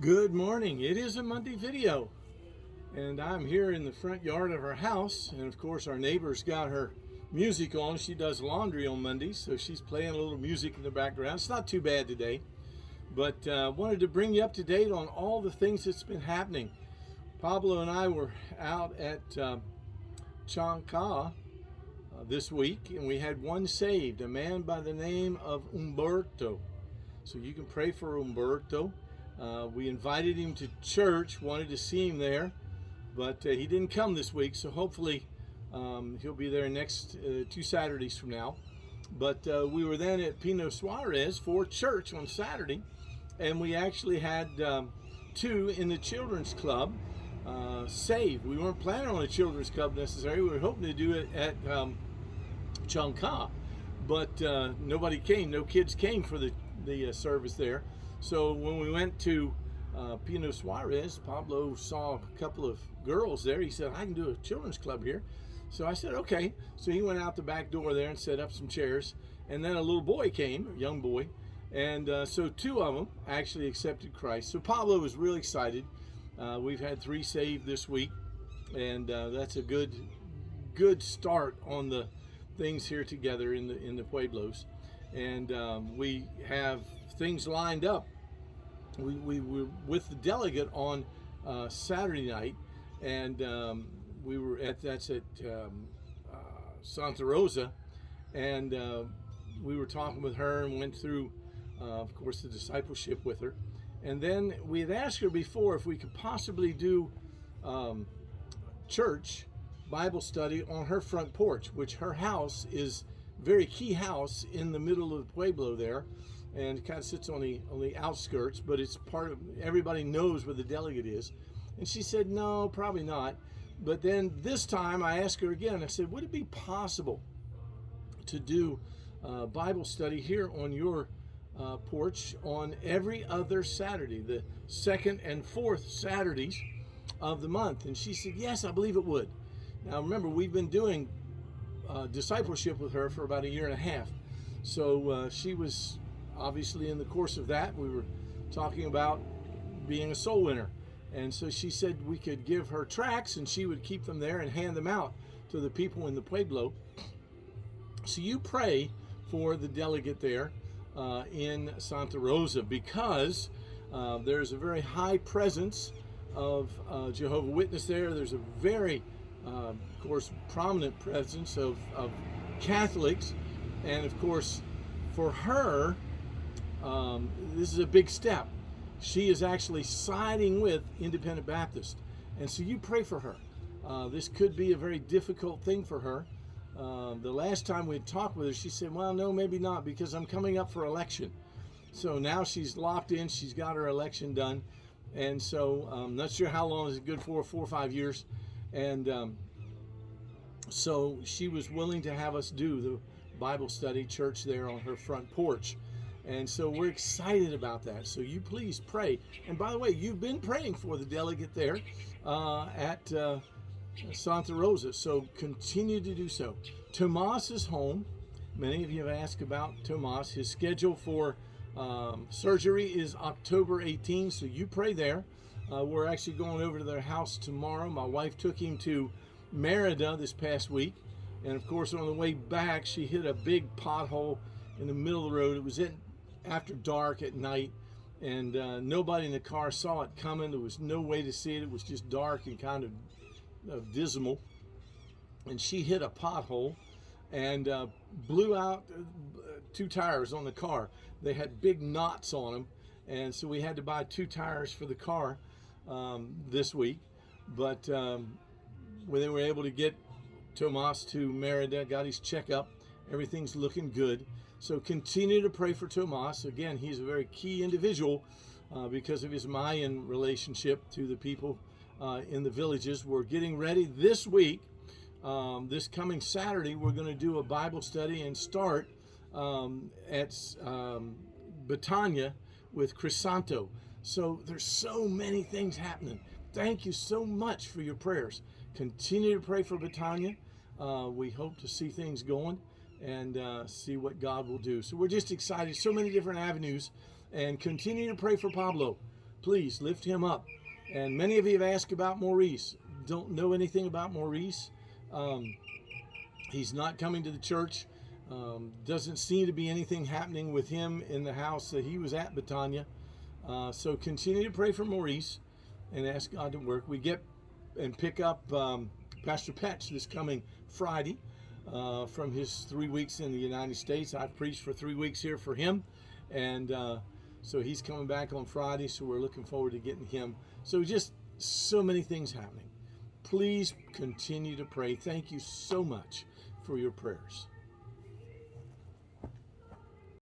Good morning. It is a Monday video, and I'm here in the front yard of our house. And of course, our neighbor's got her music on. She does laundry on Mondays, so she's playing a little music in the background. It's not too bad today, but wanted to bring you up to date on all the things that's been happening. Pablo and I were out at Chancay this week, and we had one saved, a man by the name of Umberto. So you can pray for Umberto. We invited him to church, wanted to see him there, but he didn't come this week, so hopefully he'll be there next 2 Saturdays from now. But we were then at Pino Suarez for church on Saturday, and we actually had 2 in the children's club saved. We weren't planning on a children's club necessarily. We were hoping to do it at Chancay, but nobody came. No kids came for the service there. So when we went to Pino Suarez, Pablo saw a couple of girls there. He said, I can do a children's club here. So I said, okay. So he went out the back door there and set up some chairs. And then a little boy came, a young boy. And so 2 of them actually accepted Christ. So Pablo was really excited. We've had 3 saved this week. And that's a good start on the things here together in the Pueblos. And we have things lined up. We were with the delegate on Saturday night, and we were at Santa Rosa, and we were talking with her and went through, of course, the discipleship with her. And then we had asked her before if we could possibly do church Bible study on her front porch, which her house is a very key house in the middle of the Pueblo there, and it kind of sits on the outskirts, but it's part of, everybody knows where the delegate is. And she said, no, probably not. But then this time I asked her again, I said, would it be possible to do Bible study here on your porch on every other Saturday, the 2nd and 4th Saturdays of the month? And she said, yes, I believe it would. Now remember, we've been doing discipleship with her for about 1.5 years. So she was obviously in the course of that. We were talking about being a soul winner. And so she said we could give her tracts and she would keep them there and hand them out to the people in the Pueblo. So you pray for the delegate there in Santa Rosa, because there's a very high presence of Jehovah's Witness there. There's a very of course, prominent presence of Catholics, and of course, for her, this is a big step. She is actually siding with Independent Baptist, and so you pray for her. This could be a very difficult thing for her. The last time we talked with her, she said, well, no, maybe not, because I'm coming up for election. So now she's locked in. She's got her election done, and so I'm not sure how long is it good for, 4 or 5 years. And so she was willing to have us do the Bible study church there on her front porch. And so we're excited about that. So you please pray. And by the way, you've been praying for the delegate there at Santa Rosa. So continue to do so. Tomas is home. Many of you have asked about Tomas. His schedule for surgery is October 18th. So you pray there. We're actually going over to their house tomorrow. My wife took him to Merida this past week. And of course, on the way back, she hit a big pothole in the middle of the road. It was after dark at night, and nobody in the car saw it coming. There was no way to see it. It was just dark and kind of dismal. And she hit a pothole and blew out 2 tires on the car. They had big knots on them. And so we had to buy 2 tires for the car this week, but when they were able to get Tomas to Merida, got his checkup, everything's looking good. So continue to pray for Tomas. Again, he's a very key individual because of his Mayan relationship to the people in the villages. We're getting ready this week. This coming Saturday, we're going to do a Bible study and start at Betania with Crisanto. So there's so many things happening. Thank you so much for your prayers. Continue to pray for Betania. We hope to see things going and see what God will do. So we're just excited. So many different avenues. And continue to pray for Pablo. please lift him up. And many of you have asked about Maurice. Don't know anything about Maurice. He's not coming to the church. Doesn't seem to be anything happening with him in the house that he was at, Betania. So continue to pray for Maurice and ask God to work. We get and pick up Pastor Petch this coming Friday from his 3 weeks in the United States. I've preached for 3 weeks here for him, and so he's coming back on Friday, so we're looking forward to getting him. So just so many things happening. Please continue to pray. Thank you so much for your prayers.